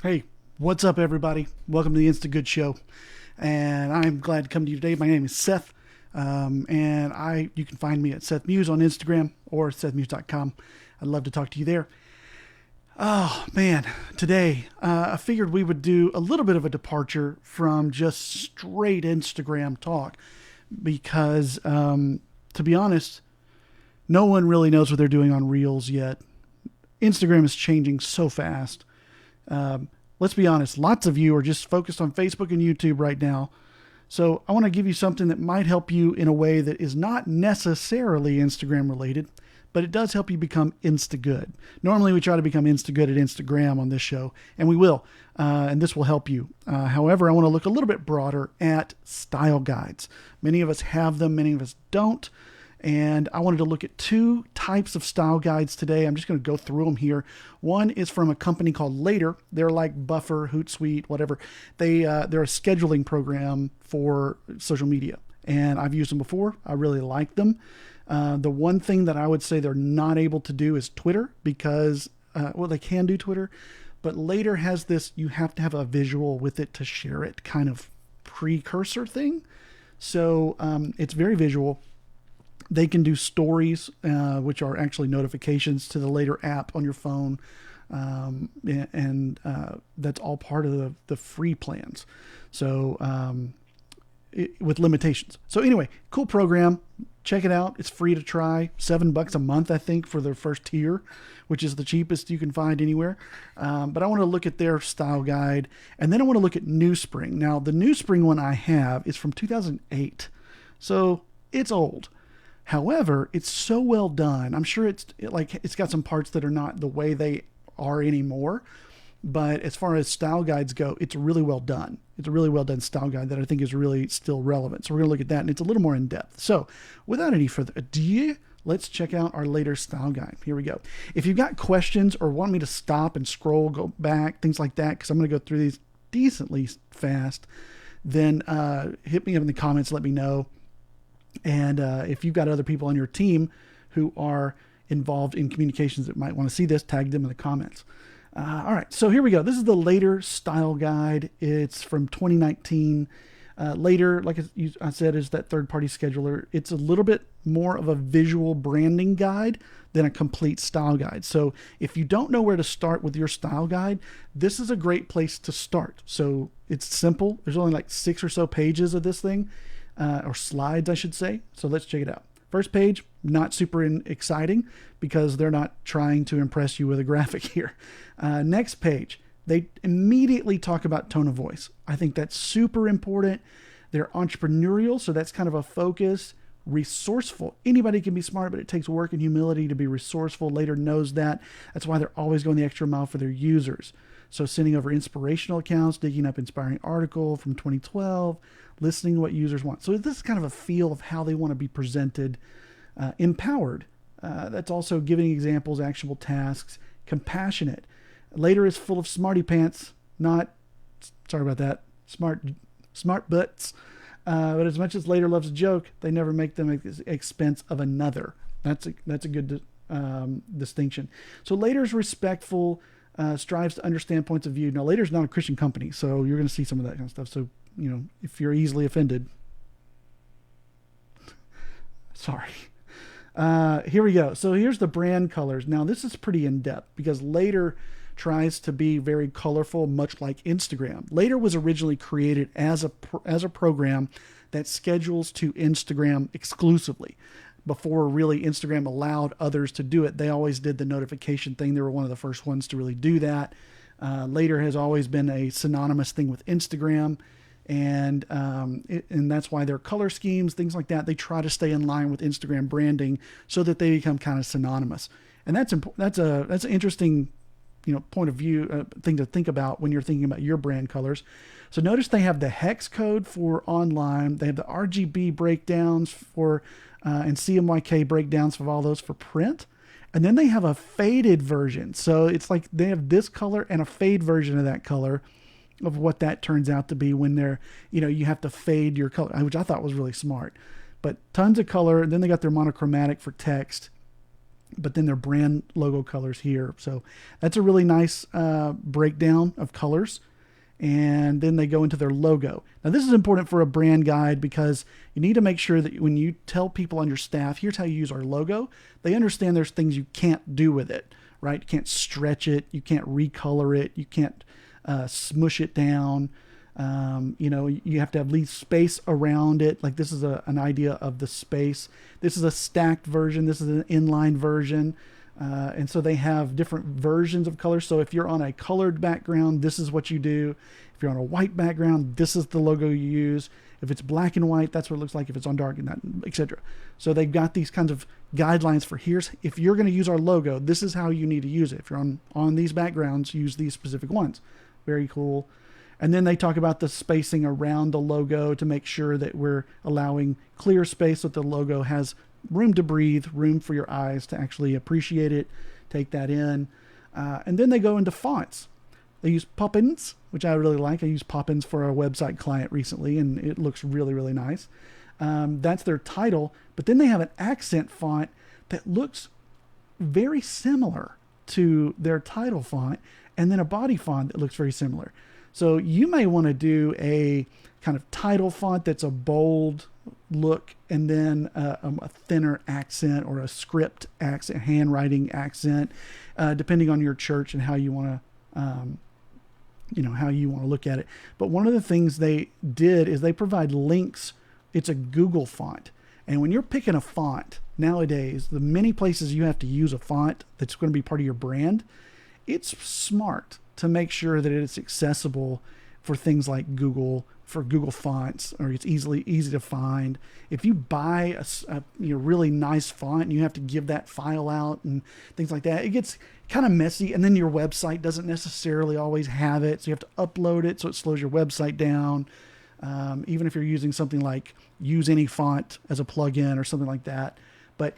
Hey, what's up, everybody? Welcome to the Insta Good Show, and I'm glad to come to you today. My name is Seth, and you can find me at Seth Muse on Instagram or SethMuse.com. I'd love to talk to you there. Oh man, today I figured we would do a little bit of a departure from just straight Instagram talk because, to be honest, no one really knows what they're doing on Reels yet. Instagram is changing so fast. Let's be honest, lots of you are just focused on Facebook and YouTube right now. So I want to give you something that might help you in a way that is not necessarily Instagram related, but it does help you become Insta good. Normally, we try to become Insta good at Instagram on this show, and we will, and this will help you. However, I want to look a little bit broader at style guides. Many of us have them, many of us don't. And I wanted to look at two types of style guides today. I'm just going to go through them here. One is from a company called Later. They're like Buffer, Hootsuite, whatever. They're a scheduling program for social media, and I've used them before. I really like them. The one thing that I would say they're not able to do is Twitter because, they can do Twitter, but Later has this, you have to have a visual with it to share it kind of precursor thing. So it's very visual. They can do stories, which are actually notifications to the Later app on your phone. And that's all part of the free plans. So with limitations. So anyway, cool program. Check it out. It's free to try. $7 a month, I think, for their first tier, which is the cheapest you can find anywhere. But I want to look at their style guide, and then I want to look at NewSpring. Now, the NewSpring one I have is from 2008, so it's old. However, it's so well done. I'm sure it's got some parts that are not the way they are anymore. But as far as style guides go, it's really well done. It's a really well done style guide that I think is really still relevant. So we're going to look at that, and it's a little more in depth. So without any further ado, let's check out our Later style guide. Here we go. If you've got questions or want me to stop and scroll, go back, things like that, because I'm going to go through these decently fast, then hit me up in the comments. Let me know. And if you've got other people on your team who are involved in communications that might want to see this, tag them in the comments. All right, so here we go. This is the Later style guide. It's from 2019. Later, like I said, is that third-party scheduler. It's a little bit more of a visual branding guide than a complete style guide. So if you don't know where to start with your style guide, this is a great place to start. So it's simple. There's only like 6 or so pages of this thing. Or slides, I should say. So let's check it out. First page, not super exciting because they're not trying to impress you with a graphic here. Next page, they immediately talk about tone of voice. I think that's super important. They're entrepreneurial, so that's kind of a focus. Resourceful. Anybody can be smart, but it takes work and humility to be resourceful. Later knows that. That's why they're always going the extra mile for their users. So sending over inspirational accounts, digging up inspiring article from 2012, listening to what users want. So this is kind of a feel of how they want to be presented. Empowered. That's also giving examples, actionable tasks. Compassionate. Later is full of smarty pants, not, sorry about that, smart butts. But as much as Later loves a joke, they never make them at the expense of another. That's a good distinction. So Later is respectful, strives to understand points of view. Now, Later is not a Christian company, so you're going to see some of that kind of stuff. So, if you're easily offended, sorry. Here we go. So here's the brand colors. Now, this is pretty in-depth because Later tries to be very colorful, much like Instagram. Later was originally created as a program that schedules to Instagram exclusively. Before really Instagram allowed others to do it, they always did the notification thing. They were one of the first ones to really do that. Later has always been a synonymous thing with Instagram, and that's why their color schemes, things like that, they try to stay in line with Instagram branding so that they become kind of synonymous. And that's an interesting point of view, thing to think about when you're thinking about your brand colors. So notice they have the hex code for online. They have the RGB breakdowns for and CMYK breakdowns for all those for print. And then they have a faded version. So it's like they have this color and a fade version of that color of what that turns out to be when they're, you have to fade your color, which I thought was really smart. But tons of color. And then they got their monochromatic for text. but then their brand logo colors here. So that's a really nice breakdown of colors. And then they go into their logo. Now this is important for a brand guide because you need to make sure that when you tell people on your staff, here's how you use our logo, they understand there's things you can't do with it, right? You can't stretch it, you can't recolor it, you can't smush it down. You have to have least space around it. Like this is an idea of the space. This is a stacked version. This is an inline version. And so they have different versions of colors. So if you're on a colored background, this is what you do. If you're on a white background, this is the logo you use. If it's black and white, that's what it looks like. If it's on dark and that, etc. So they've got these kinds of guidelines for if you're going to use our logo, this is how you need to use it. If you're on these backgrounds, use these specific ones. Very cool. And then they talk about the spacing around the logo to make sure that we're allowing clear space so that the logo has room to breathe, room for your eyes to actually appreciate it, take that in. And then they go into fonts. They use Poppins, which I really like. I used Poppins for a website client recently, and it looks really, really nice. That's their title. But then they have an accent font that looks very similar to their title font, and then a body font that looks very similar. So you may want to do a kind of title font that's a bold look, and then a thinner accent or a script accent, handwriting accent, depending on your church and how you want to look at it. But one of the things they did is they provide links. It's a Google font. And when you're picking a font nowadays, the many places you have to use a font that's going to be part of your brand, it's smart to make sure that it's accessible for things like Google, for Google Fonts, or it's easy to find. If you buy a really nice font and you have to give that file out and things like that, it gets kind of messy, and then your website doesn't necessarily always have it, so you have to upload it, so it slows your website down. Even if you're using something like Use Any Font as a plugin or something like that. But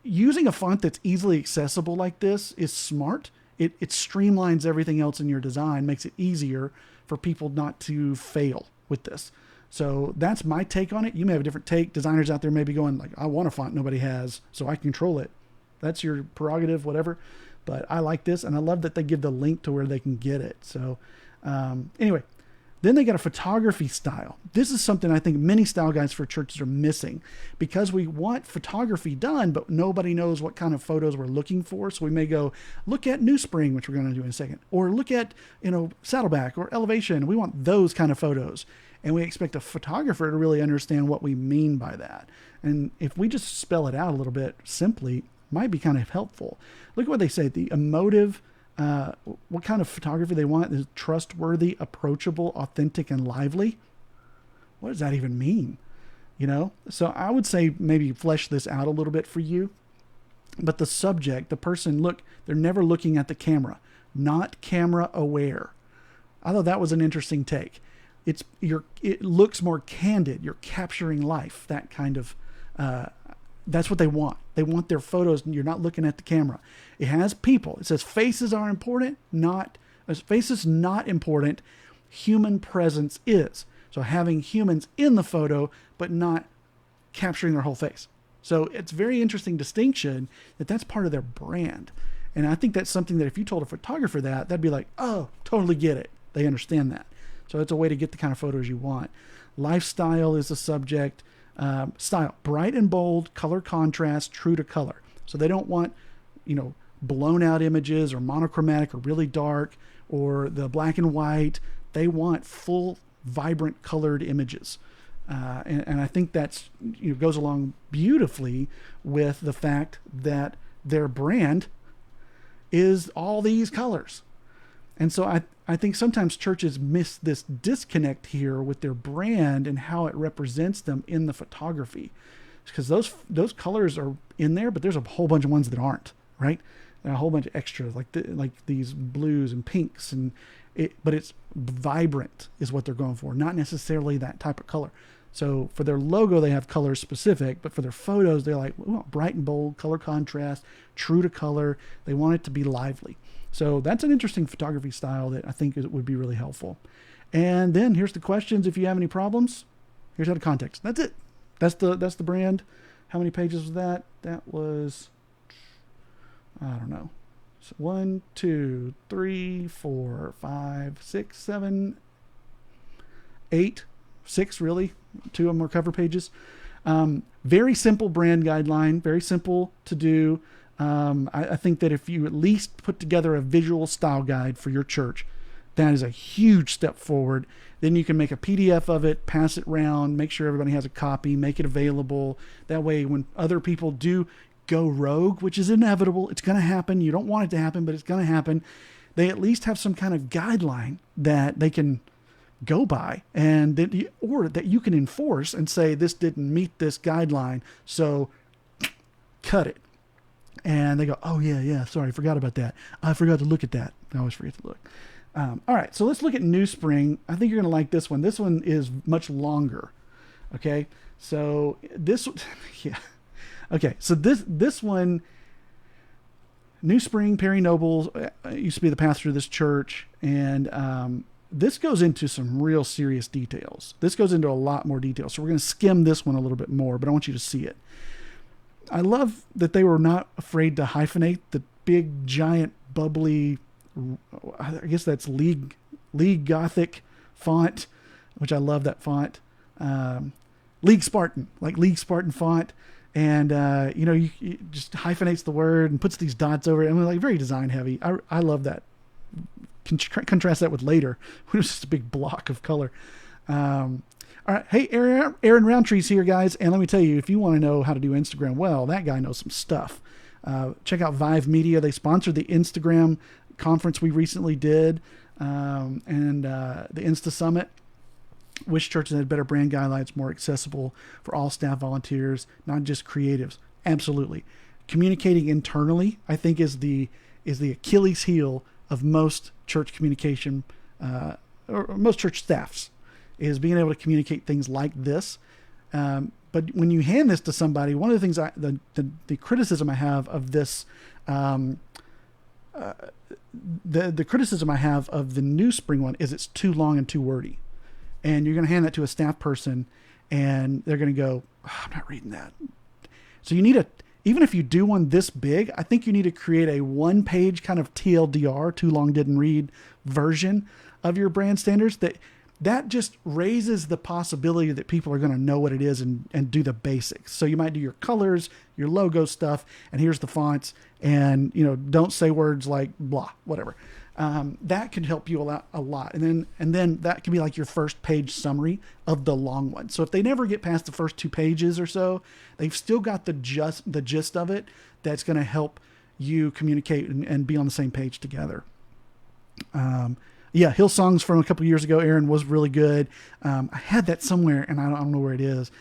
using a font that's easily accessible like this is smart. It streamlines everything else in your design, makes it easier for people not to fail with this. So that's my take on it. You may have a different take. Designers out there may be going like, I want a font nobody has, so I control it. That's your prerogative, whatever. But I like this, and I love that they give the link to where they can get it. So anyway, then they got a photography style. This is something I think many style guides for churches are missing, because we want photography done, but nobody knows what kind of photos we're looking for. So we may go look at NewSpring, which we're going to do in a second, or look at, Saddleback or Elevation. We want those kind of photos. And we expect a photographer to really understand what we mean by that. And if we just spell it out a little bit simply, it might be kind of helpful. Look at what they say. The emotive, what kind of photography they want is trustworthy, approachable, authentic, and lively. What does that even mean? So I would say maybe flesh this out a little bit for you. But the subject, the person, they're never looking at the camera, not camera aware. I thought that was an interesting take. It looks more candid. You're capturing life, that kind of, that's what they want. They want their photos, and you're not looking at the camera. It has people. It says faces are important, faces not important. Human presence is. So having humans in the photo, but not capturing their whole face. So it's a very interesting distinction that's part of their brand. And I think that's something that if you told a photographer that'd be like, oh, totally get it. They understand that. So it's a way to get the kind of photos you want. Lifestyle is a subject. Style, bright and bold, color contrast, true to color. So they don't want, blown out images or monochromatic or really dark or the black and white. They want full, vibrant colored images. And I think that's, goes along beautifully with the fact that their brand is all these colors. And so I think sometimes churches miss this disconnect here with their brand and how it represents them in the photography, because those colors are in there, but there's a whole bunch of ones that aren't, right? There are a whole bunch of extras like these blues and pinks, but it's vibrant is what they're going for, not necessarily that type of color. So for their logo, they have color specific, but for their photos, they're like, we want bright and bold, color contrast, true to color. They want it to be lively. So that's an interesting photography style that I think would be really helpful. And then here's the questions. If you have any problems, here's how to context. That's it. That's the brand. How many pages was that? That was I don't know. So 1, 2, 3, 4, 5, 6, 7, 8, 6 really. 2 of them are cover pages. Very simple brand guideline, very simple to do. I think that if you at least put together a visual style guide for your church, that is a huge step forward. Then you can make a PDF of it, pass it around, make sure everybody has a copy, make it available. That way, when other people do go rogue, which is inevitable, it's going to happen. You don't want it to happen, but it's going to happen. They at least have some kind of guideline that they can go by, and that you can enforce and say, this didn't meet this guideline, so cut it. And they go, oh yeah, sorry, I forgot about that. I forgot to look at that. I always forget to look. All right, so let's look at NewSpring. I think you're going to like this one. This one is much longer. Okay, so this, yeah. Okay, so this one, NewSpring, Perry Noble used to be the pastor of this church, and this goes into some real serious details. This goes into a lot more detail. So we're going to skim this one a little bit more, but I want you to see it. I love that they were not afraid to hyphenate the big, giant, bubbly, I guess that's League Gothic font, which I love that font. League Spartan, like League Spartan font. And, you just hyphenates the word and puts these dots over it. I mean, like very design heavy. I love that. Contrast that with later, when it was just a big block of color. All right. Hey, Aaron Roundtree's here, guys. And let me tell you, if you want to know how to do Instagram well, that guy knows some stuff. Check out Vive Media. They sponsored the Instagram conference we recently did, and the Insta Summit. Wish churches had better brand guidelines, more accessible for all staff, volunteers, not just creatives. Absolutely. Communicating internally, I think, is the Achilles heel of most church communication, or most church staffs, is being able to communicate things like this. But when you hand this to somebody, one of the things the criticism I have of this, the criticism I have of the NewSpring one is it's too long and too wordy. And you're going to hand that to a staff person, and they're going to go, oh, I'm not reading that. So you need even if you do one this big, I think you need to create a 1-page kind of TLDR, too long didn't read version of your brand standards. That just raises the possibility that people are going to know what it is and do the basics. So you might do your colors, your logo stuff, and here's the fonts, and don't say words like blah, whatever. That can help you a lot. And then that can be like your first page summary of the long one. So if they never get past the first 2 pages or so, they've still got the gist of it. That's going to help you communicate and be on the same page together. Yeah, Hillsongs from a couple years ago, Aaron, was really good. I had that somewhere, and I don't know where it is.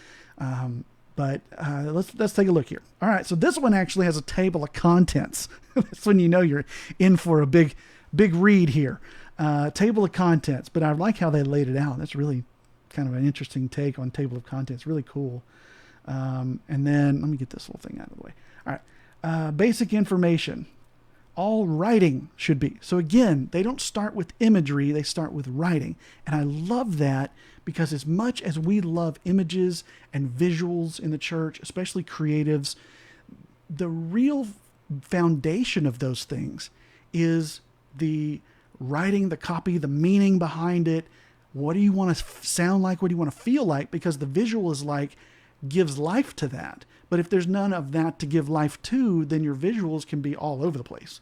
But let's take a look here. All right, so this one actually has a table of contents. That's when you know you're in for a big read here. Table of contents, but I like how they laid it out. That's really kind of an interesting take on table of contents. Really cool. And then let me get this little thing out of the way. All right, basic information. All writing should be. So again, they don't start with imagery, they start with writing. And I love that, because as much as we love images and visuals in the church, especially creatives, the real foundation of those things is the writing, the copy, the meaning behind it. What do you want to sound like? What do you want to feel like? Because the visual is gives life to that. But if there's none of that to give life to, then your visuals can be all over the place.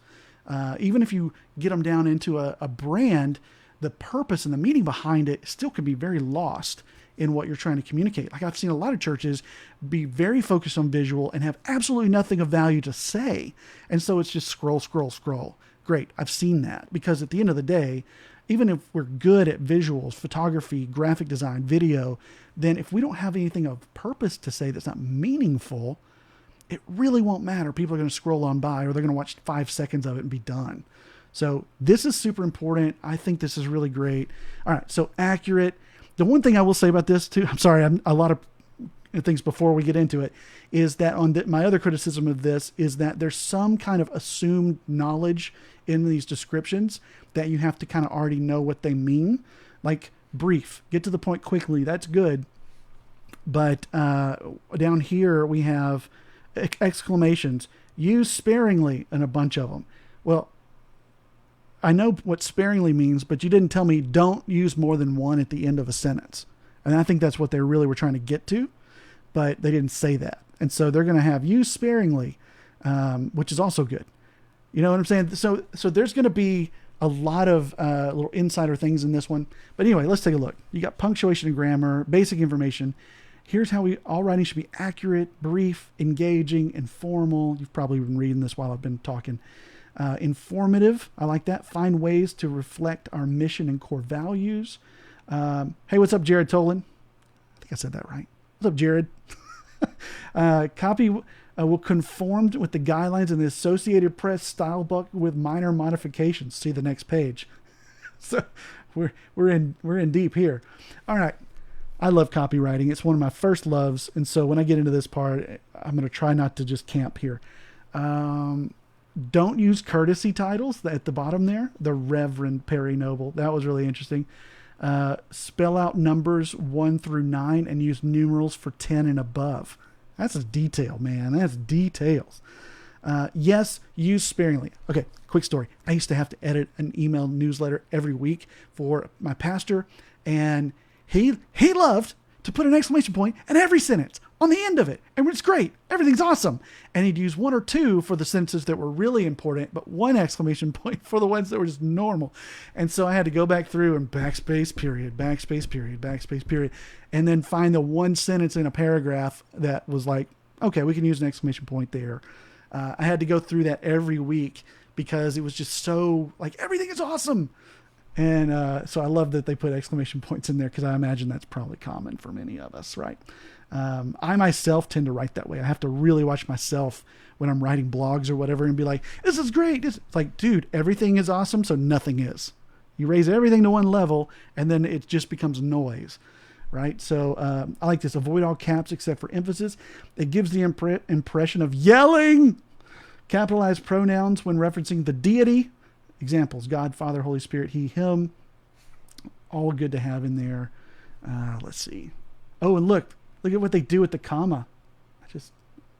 Even if you get them down into a brand, the purpose and the meaning behind it still can be very lost in what you're trying to communicate. Like I've seen a lot of churches be very focused on visual and have absolutely nothing of value to say. And so it's just scroll. Great. I've seen that, because at the end of the day, even if we're good at visuals, photography, graphic design, video, then if we don't have anything of purpose to say that's not meaningful, it really won't matter. People are going to scroll on by, or they're going to watch 5 seconds of it and be done. So this is super important. I think this is really great. All right. So accurate. The one thing I will say about this too, I'm sorry, a lot of things before we get into it, is that my other criticism of this is that there's some kind of assumed knowledge in these descriptions that you have to kind of already know what they mean. Like brief, get to the point quickly. That's good. But down here we have exclamations. use sparingly in a bunch of them. Well, I know what sparingly means, but you didn't tell me don't use more than one at the end of a sentence. And I think that's what they really were trying to get to, but they didn't say that. And so they're going to have use sparingly, which is also good. You know what I'm saying? So there's going to be a lot of little insider things in this one. But anyway, let's take a look. You got punctuation and grammar, basic information. Here's how all writing should be accurate, brief, engaging, informal. You've probably been reading this while I've been talking. Informative. I like that. Find ways to reflect our mission and core values. Hey, what's up, Jared Tolan? I think I said that right. What's up, Jared? Copy will conform with the guidelines in the Associated Press style book with minor modifications. See the next page. So we're in deep here. All right. I love copywriting. It's one of my first loves. And so when I get into this part, I'm going to try not to just camp here. Don't use courtesy titles at the bottom there. The Reverend Perry Noble. That was really interesting. Spell out numbers 1 through 9 and use numerals for 10 and above. That's a detail, man. That's details. Yes, use sparingly. Okay, quick story. I used to have to edit an email newsletter every week for my pastor, and he loved to put an exclamation point in every sentence on the end of it. And it's great. Everything's awesome. And he'd use 1 or 2 for the sentences that were really important, but 1 exclamation point for the ones that were just normal. And so I had to go back through and backspace period, backspace period, backspace period, and then find the 1 sentence in a paragraph that was like, okay, we can use an exclamation point there. I had to go through that every week because it was just so like, everything is awesome. And so I love that they put exclamation points in there because I imagine that's probably common for many of us, right? I myself tend to write that way. I have to really watch myself when I'm writing blogs or whatever and be like, this is great. It's like, dude, everything is awesome, so nothing is. You raise everything to one level, and then it just becomes noise, right? So I like this. Avoid all caps except for emphasis. It gives the impression of yelling. Capitalize pronouns when referencing the deity. Examples: God, Father, Holy Spirit, He, Him. All good to have in there. Let's see. Oh, and look at what they do with the comma.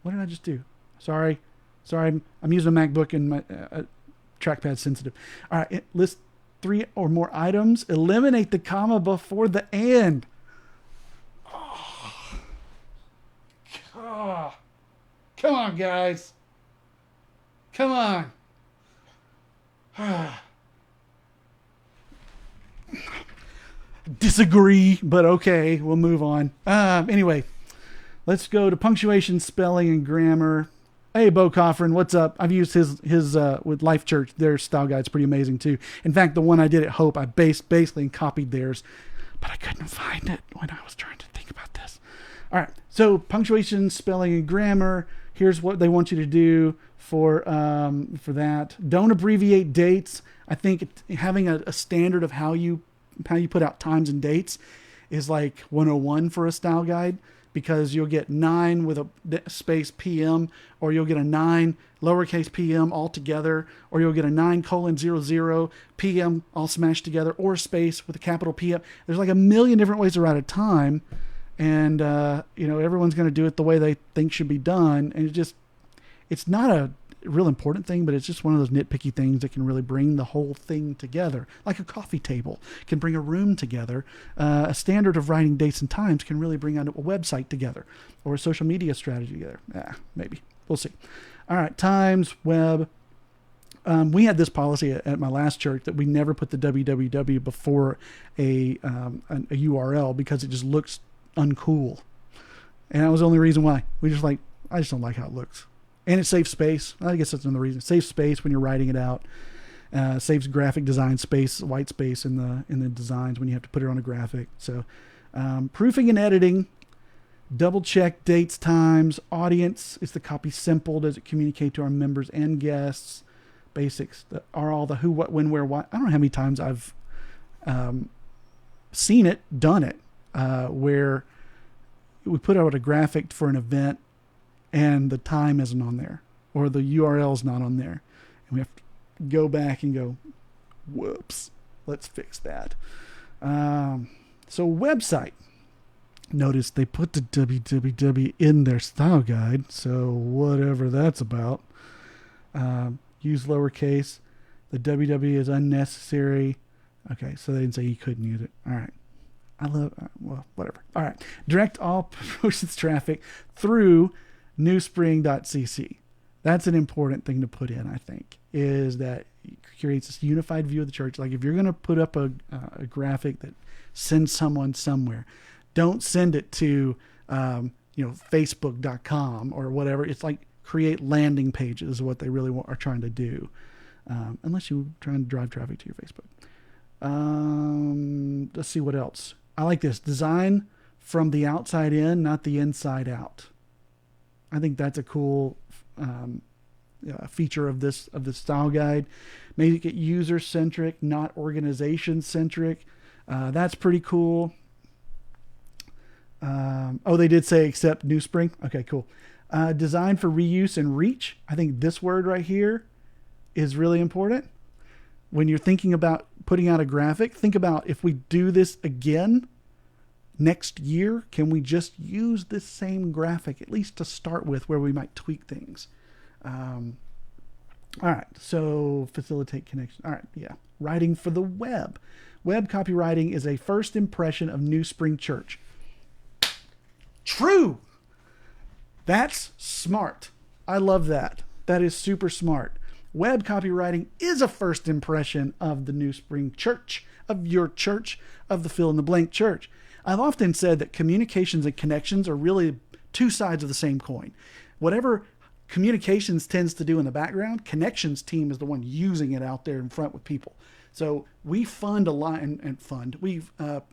What did I just do? Sorry. I'm using a MacBook and my trackpad sensitive. All right. List 3 or more items. Eliminate the comma before the and. Oh. Come on, guys. Come on. Disagree, but okay, we'll move on. Anyway, let's go to punctuation, spelling, and grammar. Hey, Bo Coffrin, what's up? I've used his with Life Church. Their style guide's pretty amazing too. In fact, the one I did at Hope, I basically copied theirs, but I couldn't find it when I was trying to think about this. All right, so punctuation, spelling, and grammar. Here's what they want you to do for that. Don't abbreviate dates. I think having a standard of how you put out times and dates is like 101 for a style guide, because you'll get 9 with a space PM, or you'll get a 9 lowercase PM all together, or you'll get a 9:00 PM all smashed together, or a space with a capital PM. There's like a million different ways to write a time. And, everyone's going to do it the way they think should be done. And it's not a real important thing, but it's just one of those nitpicky things that can really bring the whole thing together. Like a coffee table can bring a room together. A standard of writing dates and times can really bring a website together, or a social media strategy together. Maybe. We'll see. All right. Times, web. We had this policy at my last church that we never put the www before a URL because it just looks uncool. And that was the only reason why. I just don't like how it looks. And it saves space. I guess that's another reason. It saves space when you're writing it out. Saves graphic design space, white space in the designs when you have to put it on a graphic. So proofing and editing. Double check dates, times, audience. Is the copy simple? Does it communicate to our members and guests? Basics. Are all the who, what, when, where, why. I don't know how many times I've seen it, done it, where we put out a graphic for an event and the time isn't on there, or the URL is not on there, and we have to go back and go, whoops, let's fix that. So website. Notice they put the www in their style guide, so whatever that's about. Use lowercase. The www is unnecessary. Okay, so they didn't say you couldn't use it. All right. Well, whatever. All right. Direct all promotions traffic through NewSpring.cc. That's an important thing to put in, I think, is that it creates this unified view of the church. Like if you're going to put up a graphic that sends someone somewhere, don't send it to, Facebook.com or whatever. It's like create landing pages is what they really are trying to do. Unless you're trying to drive traffic to your Facebook. Let's see what else. I like this. Design from the outside in, not the inside out. I think that's a cool feature of this style guide. Make it user-centric, not organization-centric. That's pretty cool. They did say except NewSpring. Okay, cool. Design for reuse and reach. I think this word right here is really important. When you're thinking about putting out a graphic, think about if we do this again next year, can we just use this same graphic, at least to start with, where we might tweak things? All right, so facilitate connection. All right, yeah. Writing for the web. Web copywriting is a first impression of NewSpring Church. True! That's smart. I love that. That is super smart. Web copywriting is a first impression of the NewSpring Church, of your church, of the fill-in-the-blank church. I've often said that communications and connections are really two sides of the same coin. Whatever communications tends to do in the background, connections team is the one using it out there in front with people. So we fund a lot we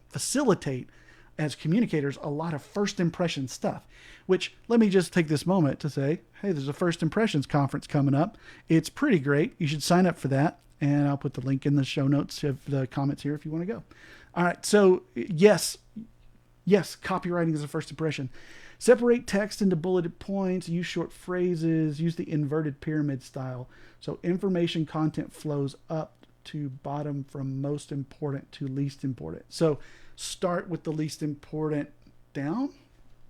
facilitate as communicators a lot of first impression stuff, which let me just take this moment to say, hey, there's a first impressions conference coming up. It's pretty great. You should sign up for that. And I'll put the link in the show notes of the comments here if you want to go. All right. So yes, copywriting is a first impression. Separate text into bulleted points, use short phrases, use the inverted pyramid style. So information content flows up to bottom from most important to least important. So start with the least important down. Is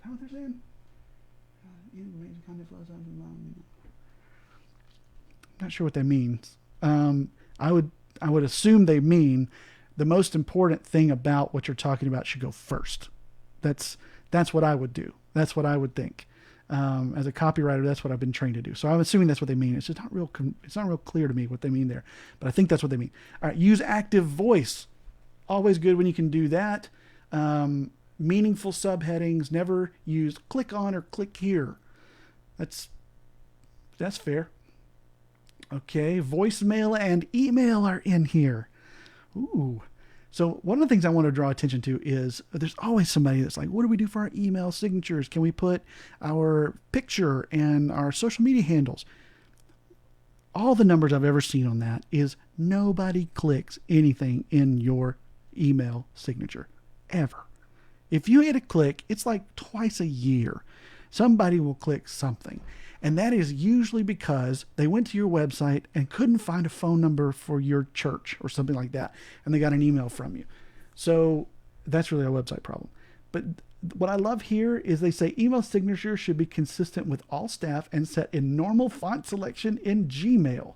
that what they're saying? Information content flows up to the bottom. Not sure what that means. I would assume they mean the most important thing about what you're talking about should go first. That's what I would do. That's what I would think. As a copywriter, that's what I've been trained to do. So I'm assuming that's what they mean. It's just not real clear to me what they mean there, but I think that's what they mean. All right. Use active voice. Always good when you can do that. Meaningful subheadings. Never use click on or click here. That's fair. Okay. Voicemail and email are in here. Ooh. So one of the things I want to draw attention to is there's always somebody that's like, what do we do for our email signatures? Can we put our picture and our social media handles? All the numbers I've ever seen on that is nobody clicks anything in your email signature ever. If you hit a click, it's like twice a year. Somebody will click something. And that is usually because they went to your website and couldn't find a phone number for your church or something like that. And they got an email from you. So that's really a website problem. But what I love here is they say email signature should be consistent with all staff and set in normal font selection in Gmail.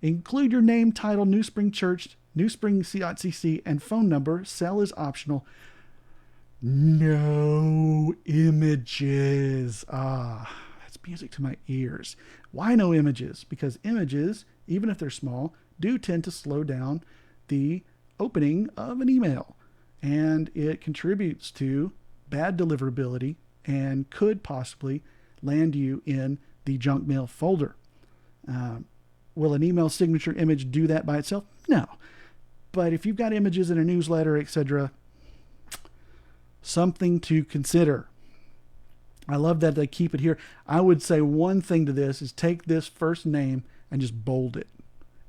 Include your name, title, NewSpring Church, NewSpring.cc, and phone number. Cell is optional. No images. That's music to my ears. Why no images? Because images, even if they're small, do tend to slow down the opening of an email. And it contributes to bad deliverability and could possibly land you in the junk mail folder. Will an email signature image do that by itself? No. But if you've got images in a newsletter, etc., something to consider. I love that they keep it here. I would say one thing to this is take this first name and just bold it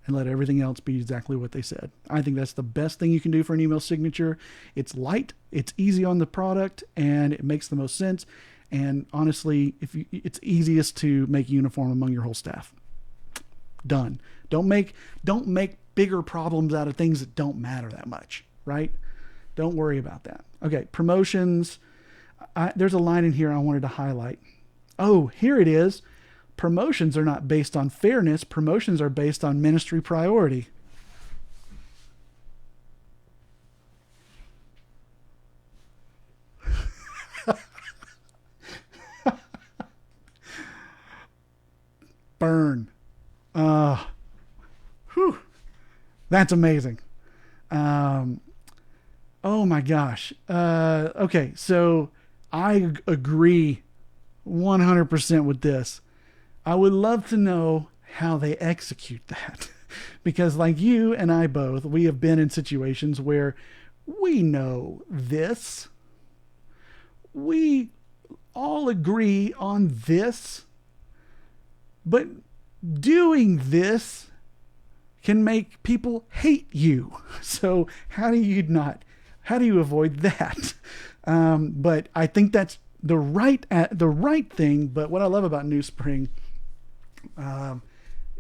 and let everything else be exactly what they said. I think that's the best thing you can do for an email signature. It's light, it's easy on the product, and it makes the most sense. And honestly, it's easiest to make uniform among your whole staff. Done. Don't make bigger problems out of things that don't matter that much, right? Don't worry about that. Okay, promotions. There's a line in here I wanted to highlight. Oh, here it is. promotions are not based on fairness. Promotions are based on ministry priority. Burn. Whew. That's amazing. Oh my gosh. Okay, so I agree 100% with this. I would love to know how they execute that. Because like you and I both, we have been in situations where we know this. We all agree on this. But doing this can make people hate you. So how do you avoid that? But I think that's the right thing. But what I love about NewSpring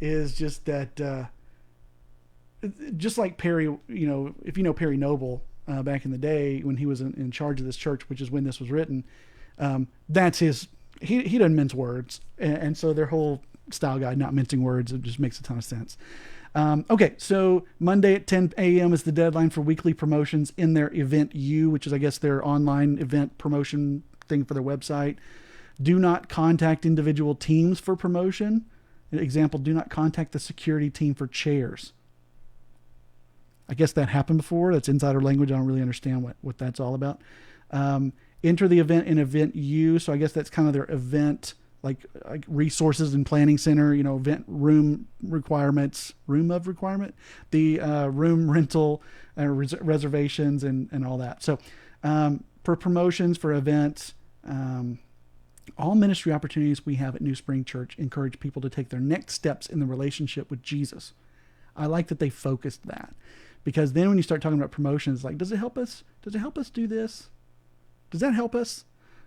is just that, just like Perry, if you know Perry Noble, back in the day when he was in charge of this church, which is when this was written, that's his, he doesn't mince words. And so their whole style guide, not mincing words, it just makes a ton of sense. Okay, so Monday at 10 a.m. is the deadline for weekly promotions in their Event U, which is, I guess, their online event promotion thing for their website. Do not contact individual teams for promotion. Example, do not contact the security team for chairs. I guess that happened before. That's insider language. I don't really understand what that's all about. Enter the event in Event U. So I guess that's kind of their event, like resources and planning center, event room requirements, room rental, reservations and all that. So, for promotions, for events, all ministry opportunities we have at NewSpring Church encourage people to take their next steps in the relationship with Jesus. I like that they focused that, because then when you start talking about promotions, like, does it help us? Does it help us do this? Does that help us?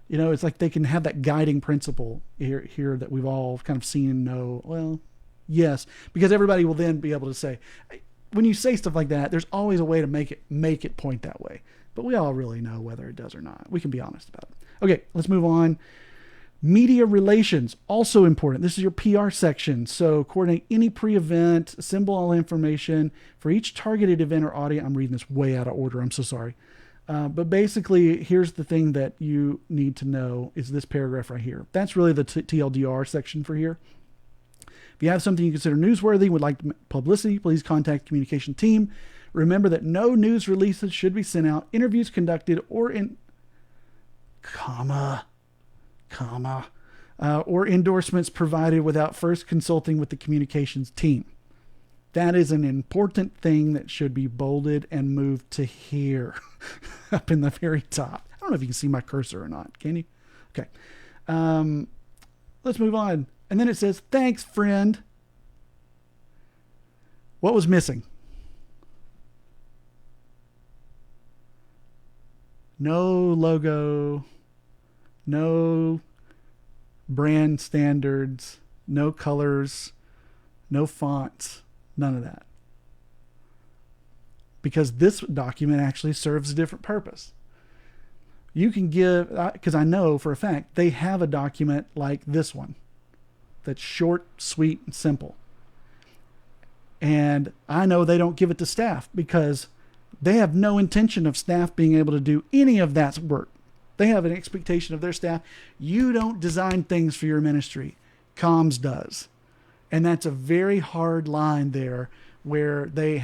It's like they can have that guiding principle here that we've all kind of seen and know. Well, yes, because everybody will then be able to say, when you say stuff like that, there's always a way to make it point that way. But we all really know whether it does or not. We can be honest about it. Okay, let's move on. Media relations, also important. This is your PR section. So coordinate any pre-event, assemble all information for each targeted event or audience. I'm reading this way out of order. I'm so sorry. But basically, here's the thing that you need to know is this paragraph right here. That's really the TLDR section for here. If you have something you consider newsworthy, would like publicity, please contact the communication team. Remember that no news releases should be sent out, interviews conducted, or or endorsements provided without first consulting with the communications team. That is an important thing that should be bolded and moved to here up in the very top. I don't know if you can see my cursor or not. Can you? Okay. Let's move on. And then it says, thanks, friend. What was missing? No logo, no brand standards, no colors, no fonts. None of that. Because this document actually serves a different purpose. You can give, because I know for a fact, they have a document like this one that's short, sweet, and simple. And I know they don't give it to staff because they have no intention of staff being able to do any of that work. They have an expectation of their staff. You don't design things for your ministry. Comms does. And that's a very hard line there where they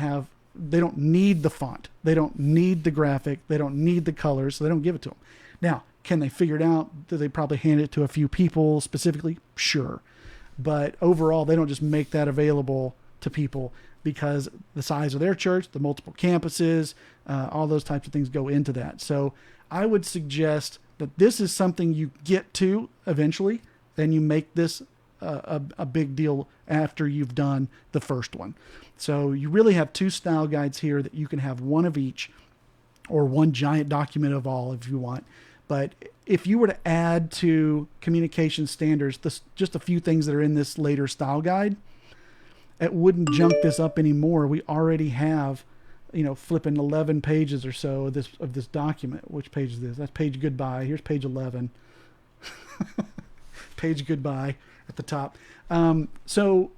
don't need the font. They don't need the graphic. They don't need the colors. So they don't give it to them. Now, can they figure it out? Do they probably hand it to a few people specifically? Sure. But overall, they don't just make that available to people because the size of their church, the multiple campuses, all those types of things go into that. So I would suggest that this is something you get to eventually, then you make this a big deal after you've done the first one. So you really have two style guides here that you can have one of each or one giant document of all if you want. But if you were to add to communication standards, just a few things that are in this later style guide, it wouldn't junk this up anymore. We already have, flipping 11 pages or so of this document. Which page is this? That's page goodbye. Here's page 11. Page goodbye. at the top. So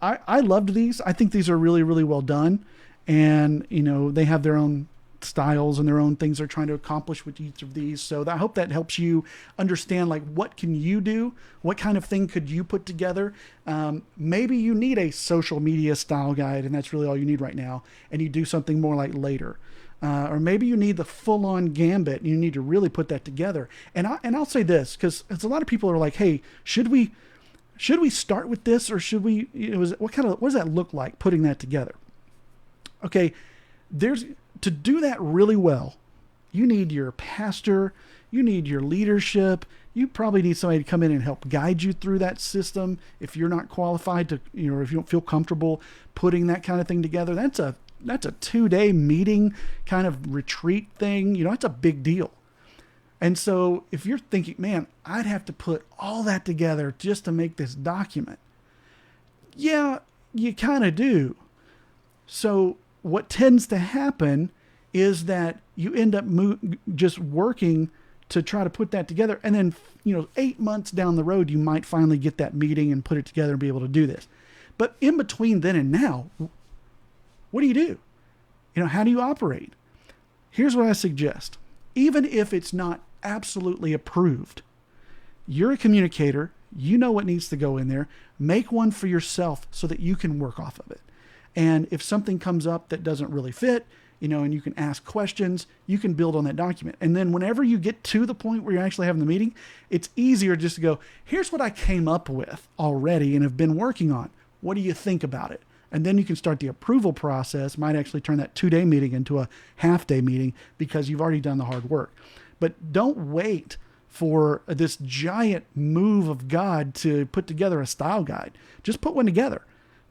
I loved these. I think these are really, really well done. And, they have their own styles and their own things they're trying to accomplish with each of these. So I hope that helps you understand, like, what can you do? What kind of thing could you put together? Maybe you need a social media style guide, and that's really all you need right now. And you do something more like later. Or maybe you need the full-on gambit and you need to really put that together. And I'll say this, because a lot of people are like, hey, should we start with this, or should we, what does that look like, putting that together? Okay, to do that really well, you need your pastor, you need your leadership, you probably need somebody to come in and help guide you through that system. If you're not qualified to, if you don't feel comfortable putting that kind of thing together, that's a 2-day meeting kind of retreat thing. It's a big deal. And so if you're thinking, man, I'd have to put all that together just to make this document. Yeah, you kind of do. So what tends to happen is that you end up just working to try to put that together. And then, 8 months down the road, you might finally get that meeting and put it together and be able to do this. But in between then and now, what do you do? How do you operate? Here's what I suggest. Even if it's not absolutely approved, you're a communicator. You know what needs to go in there. Make one for yourself so that you can work off of it. And if something comes up that doesn't really fit, and you can ask questions, you can build on that document. And then whenever you get to the point where you're actually having the meeting, it's easier just to go, here's what I came up with already and have been working on. What do you think about it? And then you can start the approval process. Might actually turn that 2-day meeting into a half-day meeting because you've already done the hard work. But don't wait for this giant move of God to put together a style guide. Just put one together.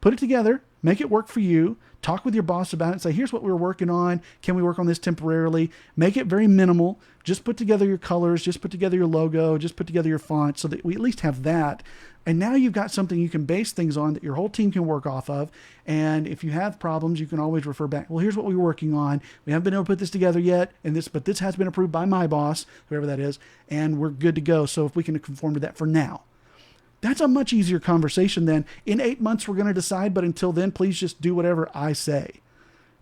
Put it together. Make it work for you. Talk with your boss about it. Say, here's what we're working on. Can we work on this temporarily? Make it very minimal. Just put together your colors. Just put together your logo. Just put together your font so that we at least have that. And now you've got something you can base things on that your whole team can work off of. And if you have problems, you can always refer back. Well, here's what we were working on. We haven't been able to put this together yet. But this has been approved by my boss, whoever that is. And we're good to go. So if we can conform to that for now. That's a much easier conversation than in 8 months we're going to decide, but until then, please just do whatever I say.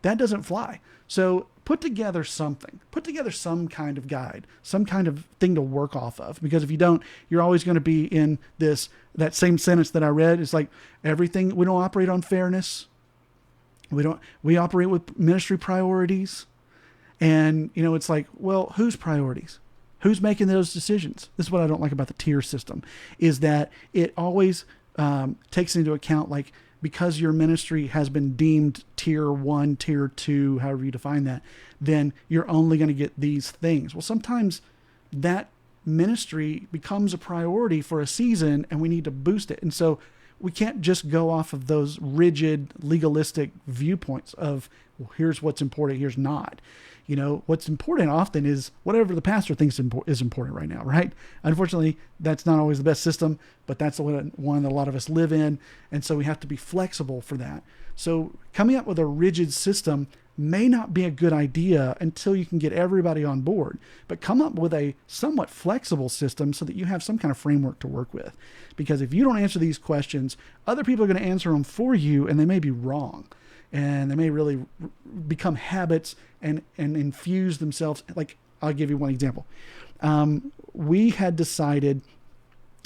That doesn't fly. So put together something. Put together some kind of guide, some kind of thing to work off of. Because if you don't, you're always going to be in that same sentence that I read. It's like everything, we don't operate on fairness. We operate with ministry priorities. And, it's like, well, whose priorities? Who's making those decisions? This is what I don't like about the tier system, is that it always takes into account, like, because your ministry has been deemed tier 1, tier 2, however you define that, then you're only going to get these things. Well, sometimes that ministry becomes a priority for a season and we need to boost it. And so we can't just go off of those rigid, legalistic viewpoints of, well, here's what's important, here's not. What's important often is whatever the pastor thinks is important right now, right? Unfortunately, that's not always the best system, but that's the one that a lot of us live in. And so we have to be flexible for that. So coming up with a rigid system may not be a good idea until you can get everybody on board, but come up with a somewhat flexible system so that you have some kind of framework to work with. Because if you don't answer these questions, other people are going to answer them for you, and they may be wrong. And they may really become habits and infuse themselves. Like, I'll give you one example. We had decided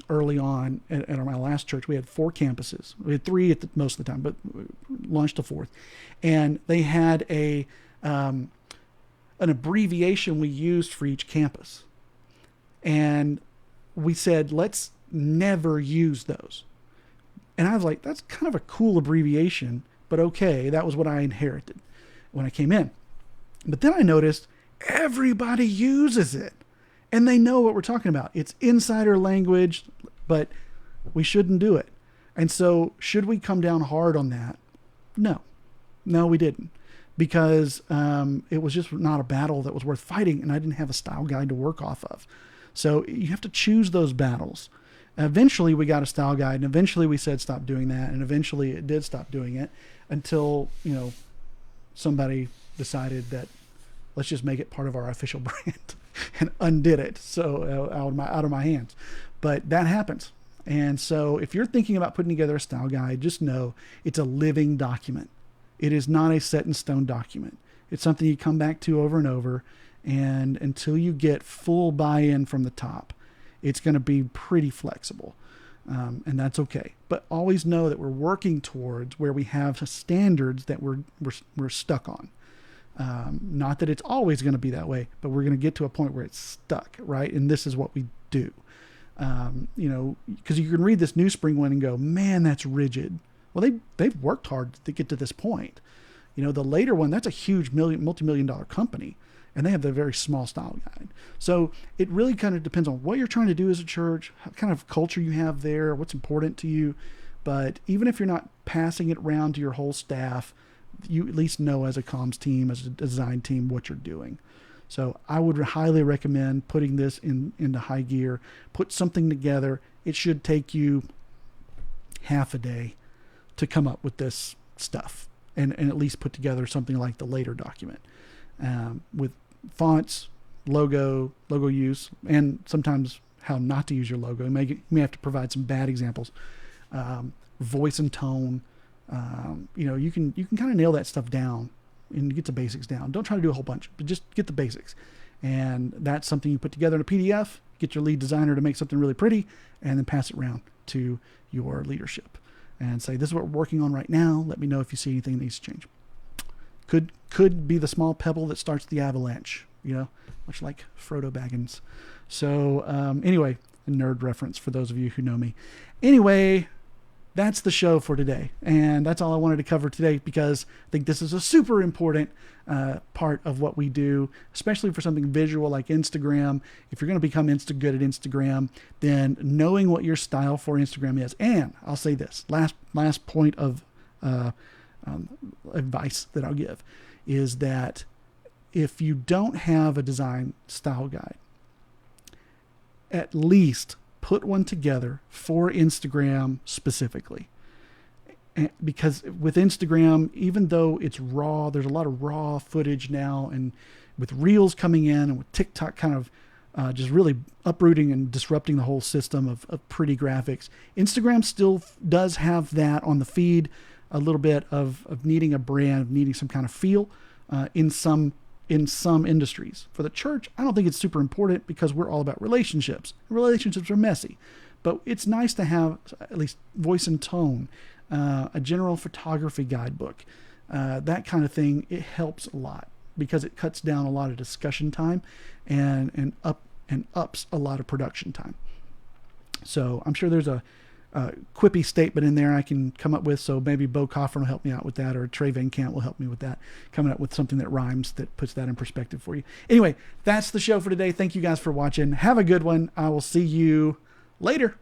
early on at my last church, we had 4 campuses. We had 3 at most of the time, but we launched a 4th. And they had an abbreviation we used for each campus. And we said, let's never use those. And I was like, that's kind of a cool abbreviation. But okay, that was what I inherited when I came in. But then I noticed everybody uses it. And they know what we're talking about. It's insider language, but we shouldn't do it. And so should we come down hard on that? No, we didn't. Because it was just not a battle that was worth fighting, and I didn't have a style guide to work off of. So you have to choose those battles. Eventually we got a style guide, and eventually we said stop doing that, and eventually it did stop doing it until somebody decided that let's just make it part of our official brand and undid it. So out of my hands. But that happens. And so if you're thinking about putting together a style guide, just know it's a living document. It is not a set in stone document. It's something you come back to over and over. And until you get full buy-in from the top, it's going to be pretty flexible. And that's okay. But always know that we're working towards where we have standards that we're stuck on. Not that it's always going to be that way, but we're going to get to a point where it's stuck, right? And this is what we do. Because you can read this NewSpring one and go, man, that's rigid. Well, they've worked hard to get to this point. The later one, that's a huge multi-million-dollar company, and they have the very small style guide. So it really kind of depends on what you're trying to do as a church, what kind of culture you have there, what's important to you. But even if you're not passing it around to your whole staff, you at least know as a comms team, as a design team, what you're doing. So I would highly recommend putting this into high gear. Put something together. It should take you half a day to come up with this stuff and at least put together something like the later document with fonts, logo use, and sometimes how not to use your logo. You may have to provide some bad examples. Voice and tone. You can kind of nail that stuff down and get the basics down. Don't try to do a whole bunch, but just get the basics. And that's something you put together in a PDF, get your lead designer to make something really pretty, and then pass it around to your leadership and say, this is what we're working on right now. Let me know if you see anything that needs to change. Could be the small pebble that starts the avalanche, much like Frodo Baggins. So anyway, a nerd reference for those of you who know me. Anyway, that's the show for today. And that's all I wanted to cover today, because I think this is a super important part of what we do, especially for something visual like Instagram. If you're going to become good at Instagram, then knowing what your style for Instagram is. And I'll say this, last point of advice that I'll give is that if you don't have a design style guide, at least put one together for Instagram specifically. Because with Instagram, even though it's raw, there's a lot of raw footage now, and with Reels coming in and with TikTok kind of just really uprooting and disrupting the whole system of pretty graphics, Instagram still does have that on the feed, a little bit of needing a brand, of needing some kind of feel in some industries. For the church, I don't think it's super important because we're all about relationships. Relationships are messy, but it's nice to have at least voice and tone, a general photography guidebook, that kind of thing. It helps a lot because it cuts down a lot of discussion time and ups a lot of production time. So I'm sure there's a quippy statement in there I can come up with. So maybe Bo Coffin will help me out with that, or Trey Van Camp will help me with that, coming up with something that rhymes, that puts that in perspective for you. Anyway, that's the show for today. Thank you guys for watching. Have a good one. I will see you later.